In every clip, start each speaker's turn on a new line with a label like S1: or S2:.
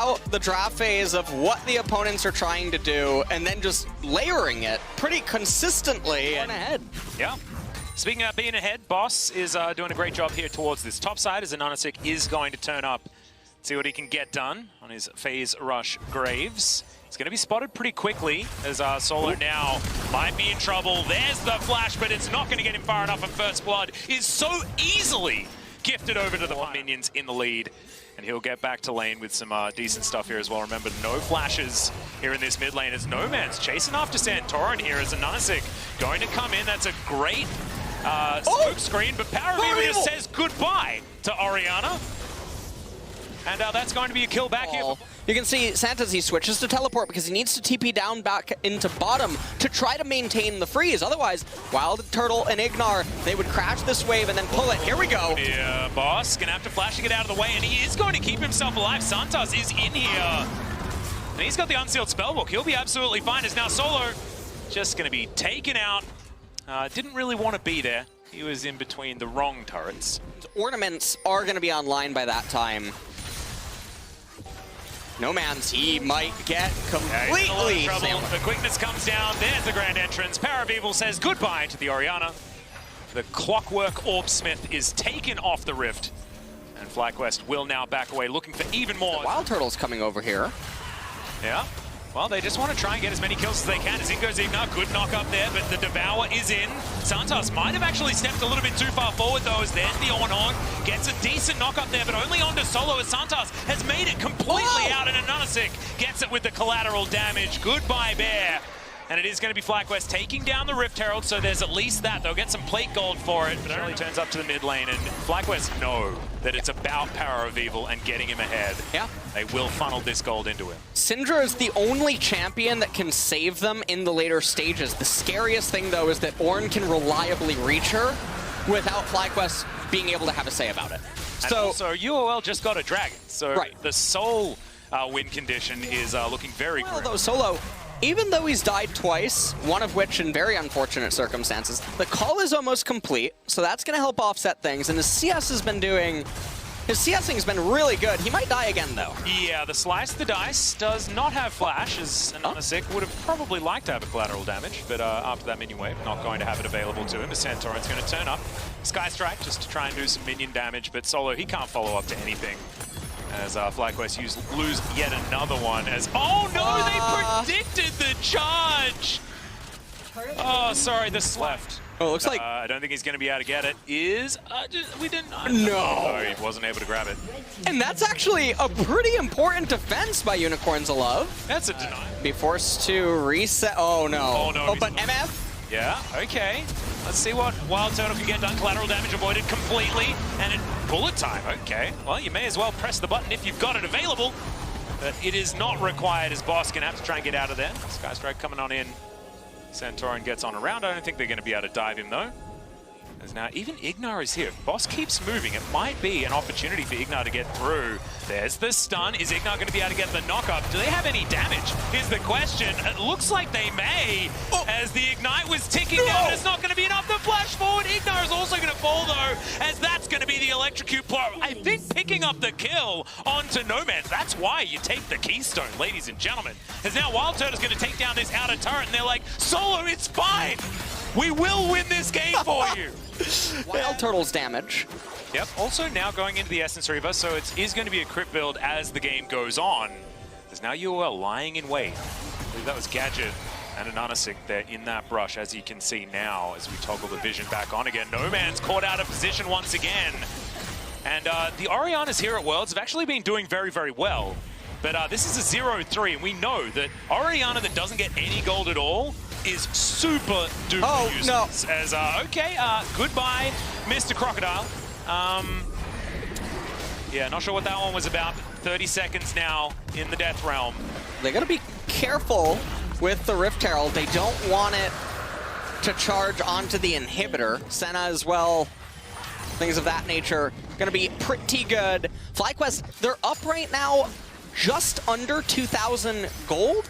S1: out the draft phase of what the opponents are trying to do and then just layering it pretty consistently and ahead.
S2: Yeah. Speaking of being ahead, Boss is doing a great job here towards this top side as Anonasik is going to turn up, see what he can get done on his phase rush Graves. He's going to be spotted pretty quickly as Solo now might be in trouble. There's the flash, but it's not going to get him far enough, and First Blood is so easily gifted over to the minions in the lead. And he'll get back to lane with some decent stuff here as well. Remember, no flashes here in this mid lane as Nomad's chasing after Santorin here as Anonasik going to come in. That's a great smoke screen, but Power of Evil just says goodbye to Orianna. And that's going to be a kill back here.
S1: You can see Santa's, he switches to teleport because he needs to TP down back into bottom to try to maintain the freeze. Otherwise, Wild Turtle and Ignar, they would crash this wave and then pull it. Here we go.
S2: Yeah, Boss gonna have to flash to get out of the way, and he is going to keep himself alive. Santos is in here. And he's got the unsealed spellbook. He'll be absolutely fine as now Solo just gonna be taken out. Didn't really want to be there. He was in between the wrong turrets.
S1: Ornaments are gonna be online by that time. No man's, he might get completely
S2: trouble. The quickness comes down. There's the grand entrance. Power of Evil says goodbye to the Orianna. The Clockwork Orbsmith is taken off the rift. And FlyQuest will now back away, looking for even more.
S1: The Wild Turtle's coming over here.
S2: Yeah. Well, they just want to try and get as many kills as they can. As in goes Ignar, good knock up there, but the Devour is in. Santos might have actually stepped a little bit too far forward though, as there's the on-hog. Gets a decent knock up there, but only onto Solo as Santos has made it completely out, and Anonasik gets it with the collateral damage. Goodbye, Bear. And it is going to be FlyQuest taking down the Rift Herald, so there's at least that. They'll get some plate gold for it, but it only turns up to the mid lane, and FlyQuest know that it's about Power of Evil and getting him ahead. Yeah. They will funnel this gold into him.
S1: Syndra is the only champion that can save them in the later stages. The scariest thing, though, is that Ornn can reliably reach her without FlyQuest being able to have a say about it.
S2: And also, UOL just got a dragon, so the Soul win condition is looking very grim.
S1: Although Solo, even though he's died twice, one of which in very unfortunate circumstances, the call is almost complete, so that's going to help offset things, and his CS has been doing... His CSing has been really good. He might die again, though.
S2: Yeah, the Slice the Dice does not have flash, as Anonasik would have probably liked to have a collateral damage, but after that minion wave, not going to have it available to him, as Santorin's going to turn up. Sky Strike just to try and do some minion damage, but Solo, he can't follow up to anything. As FlyQuest lose yet another one, as... Oh no, they predicted the charge! Oh, sorry, this left.
S1: Oh, it looks like...
S2: I don't think he's going to be able to get it. We didn't...
S1: No!
S2: He wasn't able to grab it.
S1: And that's actually a pretty important defense by Unicorns of Love.
S2: That's a denial.
S1: Be forced to reset... Oh, no.
S2: Oh, no.
S1: Oh, but MF?
S2: Yeah, okay. Let's see what Wild Turtle can get done. Collateral damage avoided completely. And bullet time. Okay. Well, you may as well press the button if you've got it available. But it is not required, as Boss going to have to try and get out of there. Sky Strike coming on in. Santorin gets on around. I don't think they're going to be able to dive him, though. As now, even Ignar is here. Boss keeps moving. It might be an opportunity for Ignar to get through. There's the stun. Is Ignar going to be able to get the knock-up? Do they have any damage? Here's the question. It looks like they may, as the Ignite was ticking down. It's not going to be enough to flash forward. Ignar is also going to fall, though, as that's going to be the electrocute plot. I think picking up the kill onto Nomad. That's why you take the Keystone, ladies and gentlemen. As now Wild Turtle's going to take down this outer turret, and they're like, Solo, it's fine. We will win this game for you.
S1: Wild Turtle's damage.
S2: Yep, also now going into the Essence Reaver, so it is going to be a crit build as the game goes on. There's now UOL lying in wait. I believe that was Gadget and Anonasik there in that brush, as you can see now, as we toggle the vision back on again. No Man's caught out of position once again. And the Oriannas here at Worlds have actually been doing very, very well. But this is a 0-3, and we know that Orianna that doesn't get any gold at all is super duper useless. As, okay, goodbye, Mr. Crocodile. Yeah, not sure what that one was about. 30 seconds now in the Death Realm.
S1: They gotta be careful with the Rift Herald. They don't want it to charge onto the inhibitor. Senna as well, things of that nature. Gonna be pretty good. FlyQuest, they're up right now just under 2,000 gold.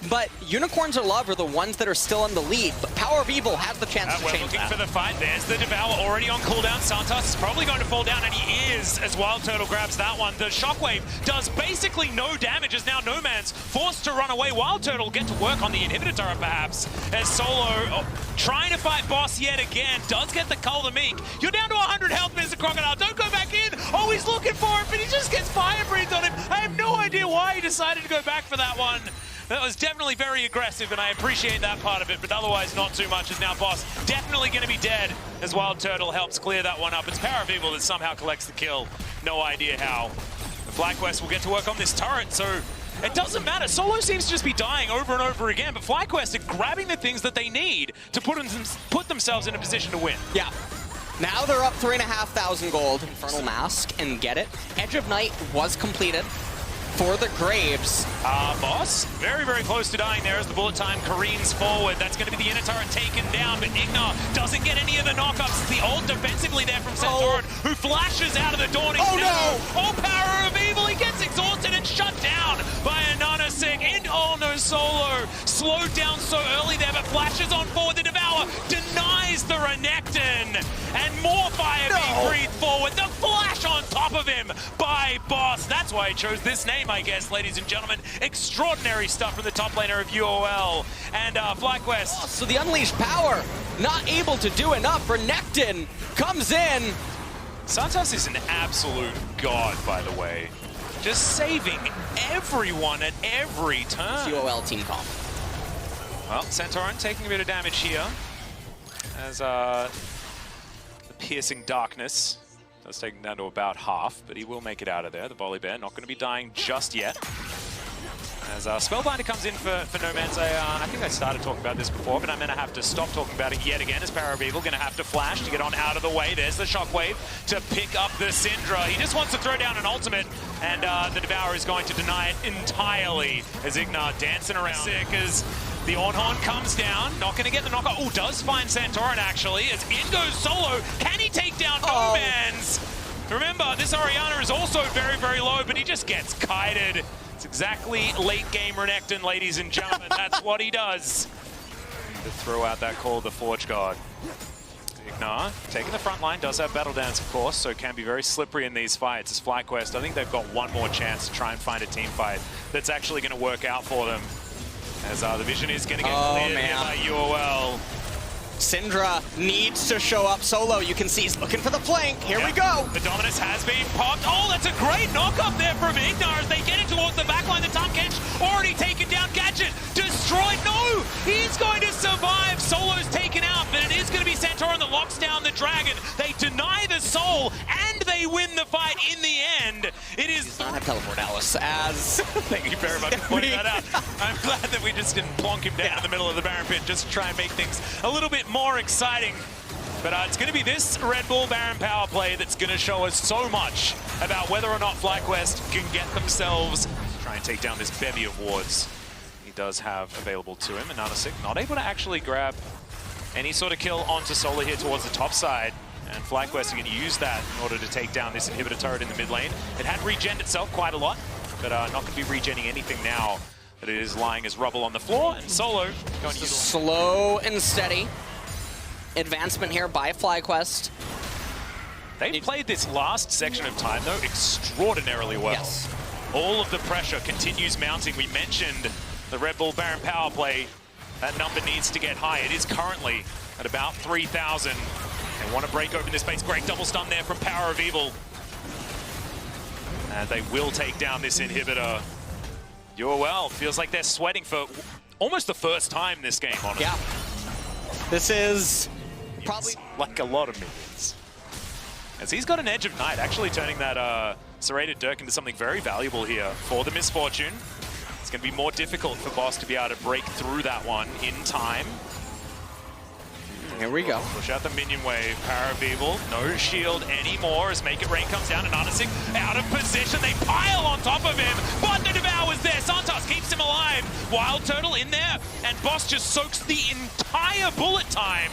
S1: But Unicorns of Love are the ones that are still in the lead, but Power of Evil has the chance to
S2: we're
S1: change
S2: looking
S1: that.
S2: for the fight. There's the Devour already on cooldown. Santos is probably going to fall down, and he is, as Wild Turtle grabs that one. The Shockwave does basically no damage, as now No Man's forced to run away. Wild Turtle will get to work on the inhibitor turret, perhaps, as Solo, trying to fight Boss yet again, does get the Cull to Meek. You're down to 100 health, Mr. Crocodile. Don't go back in. Oh, he's looking for it, but he just gets fire breathed on him. I have no idea why he decided to go back for that one. That was definitely very aggressive, and I appreciate that part of it, but otherwise not too much, as now Boss definitely going to be dead as Wild Turtle helps clear that one up. It's Power of Evil that somehow collects the kill. No idea how. FlyQuest will get to work on this turret, so it doesn't matter. Solo seems to just be dying over and over again, but FlyQuest are grabbing the things that they need to put themselves in a position to win.
S1: Yeah. Now they're up 3,500 gold. Infernal Mask and get it. Edge of Night was completed for the Graves.
S2: Boss, very, very close to dying there as the bullet time careens forward. That's going to be the inner turret taken down, but Ignar doesn't get any of the knockups. It's the ult defensively there from Centauran, who flashes out of the Dawning Shadow.
S1: No!
S2: Oh, Power of Evil, he gets exhausted and shut down by a Nanasig. Oh no, Solo slowed down so early there, but flashes on forward. The Devour denies the Renekton, and more fire being breathed forward. The flash on top of him by Boss. That's why I chose this name, I guess, ladies and gentlemen. Extraordinary stuff from the top laner of UOL and FlyQuest.
S1: So the Unleashed Power, not able to do enough. Renekton comes in.
S2: Santos is an absolute god, by the way. Just saving everyone at every turn.
S1: UOL team comp.
S2: Well, Centauran taking a bit of damage here as the piercing darkness does take him down to about half, but he will make it out of there. The Volley Bear not going to be dying just yet. As Spellbinder comes in for No Man's, I think I started talking about this before, but I'm going to have to stop talking about it yet again, as Power of Evil going to have to flash to get on out of the way. There's the Shockwave to pick up the Syndra. He just wants to throw down an ultimate, and the Devourer is going to deny it entirely as Ignar dancing around. Sick as the Ornhorn comes down, not going to get the knockout. Oh, does find Centauran actually, as in goes Solo. Can he take down No Man's? Remember, this Orianna is also very, very low, but he just gets kited. It's exactly late game Renekton, ladies and gentlemen. That's what he does. To throw out that call of the Forge God. Ignar taking the front line, does have Battle Dance, of course, so can be very slippery in these fights. As FlyQuest, I think they've got one more chance to try and find a team fight that's actually going to work out for them. As the vision is going to get cleared by UOL.
S1: Syndra needs to show up Solo. You can see he's looking for the flank. Here we go.
S2: The Dominus has been popped. Oh, that's a great knock-up there from Ignar as they get it towards the backline. The Tanketch already taken down. Gadget destroyed. No, he's going to survive. Solo's taken out, but it is going to be Centauran that locks down the Dragon. They deny the soul, and they win the fight in the end. It is...
S1: He's not have teleport, Alice, as...
S2: Thank you very much for pointing that out. I'm glad that we just didn't plonk him down in the middle of the Baron Pit just to try and make things a little bit more exciting. But it's going to be this Red Bull Baron power play that's going to show us so much about whether or not FlyQuest can get themselves try and take down this bevy of wards he does have available to him. And Nanasik not able to actually grab any sort of kill onto Solar here towards the top side. And FlyQuest are going to use that in order to take down this inhibitor turret in the mid lane. It had regened itself quite a lot, but not going to be regenning anything now that it is lying as rubble on the floor. And Solo going to use
S1: slow and steady advancement here by FlyQuest.
S2: They played this last section of time, though, extraordinarily well.
S1: Yes.
S2: All of the pressure continues mounting. We mentioned the Red Bull Baron power play. That number needs to get high. It is currently at about 3,000. They want to break open this space. Great double stun there from Power of Evil. And they will take down this inhibitor. UOL feels like they're sweating for almost the first time this game, honestly.
S1: Yeah. This is probably...
S2: like a lot of minions. As he's got an Edge of Night, actually turning that Serrated Dirk into something very valuable here for the Misfortune. It's going to be more difficult for Boss to be able to break through that one in time.
S1: Here we go.
S2: Push out the minion wave. Power of Evil, no shield anymore as Make It Rain comes down and Nanasik out of position. They pile on top of him, but the Devour's there. Santos keeps him alive. Wild Turtle in there, and Boss just soaks the entire bullet time.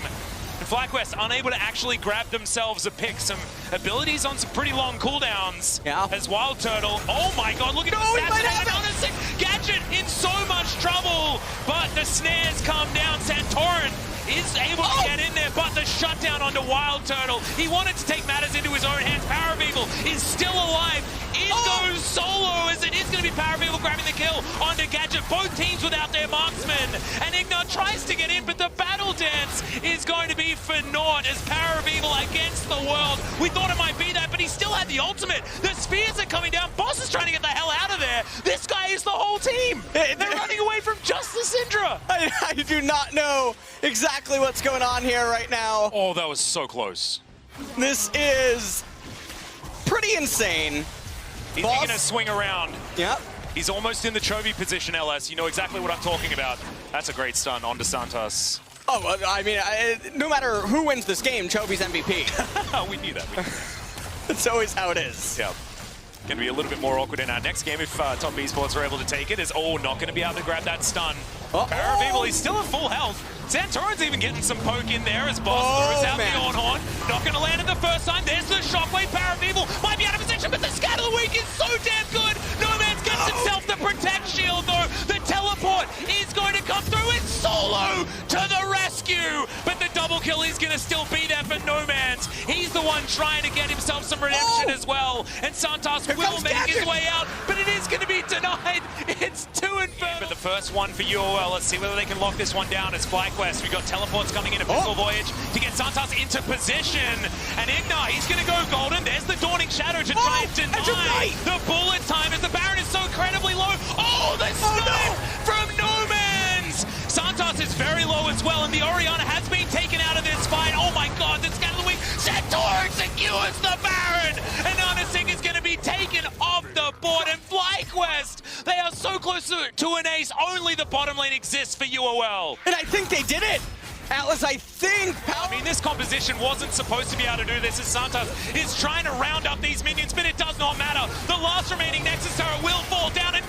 S2: And FlyQuest unable to actually grab themselves a pick. Some abilities on some pretty long cooldowns.
S1: Yeah.
S2: As Wild Turtle, oh my god, look at the stats. Nanasik, Gadget in so much trouble. The snares come down. Santorin is able to get in there, but the shutdown onto Wild Turtle. He wanted to take matters into his own hands. Paraveeble is still alive. In goes Solo, as it is going to be Paraveeble grabbing the kill onto Gadget. Both teams without their marksman. And Ignat tries to get in, but the battle dance is going to be for naught as Paraveeble against the world. We thought it might be that, but he still had the ultimate. The spears are coming down. Boss is trying to get the hell out of there. This guy is the whole team. They're running away from just the Syndra.
S1: I do not know exactly what's going on here right now.
S2: Oh, that was so close.
S1: This is pretty insane.
S2: He's going to swing around.
S1: Yep.
S2: He's almost in the Chovy position, LS. You know exactly what I'm talking about. That's a great stun onto Santos.
S1: Oh, I mean, no matter who wins this game, Chovy's MVP.
S2: We knew that.
S1: It's always how it is.
S2: Yeah. Going to be a little bit more awkward in our next game if Top Esports are able to take it. Is not going to be able to grab that stun. Paraveeble, he's still at full health. Santorin's even getting some poke in there as Boss throws out the on-horn. Not going to land it the first time. There's the shockwave. Paraveeble might be out of position, but the Scatter the Weak is so damn good. No Man's gets himself the Protect Shield, though. The teleport is going to come through. It's Solo to the rescue. But the double kill is going to still be there for No Man's. He's the one trying to get himself some redemption as well. And Santos will make his way out, but it is going to be denied. It's too infernal. But the first one for UOL. Let's see whether they can lock this one down as FlyQuest. We've got teleports coming in a Pistol Voyage to get Santos into position. And Ignat, he's going to go golden. There's the Dawning Shadow to try and deny the bullet time as the Baron is so incredibly low. Oh, the snipe from No Man's! Santos is very low as well, and the Orianna has been taken out of this fight. Oh my god, the Scatter the Weak. Santorin secures the Baron! And Anasing is going to be taken off the board, and FlyQuest, they are so close to an ace. Only the bottom lane exists for UOL.
S1: And I think they did it! Atlas, I think...
S2: I mean, this composition wasn't supposed to be able to do this as Santos is trying to round up these minions, but it does not matter. The last remaining Nexus turret will fall down, and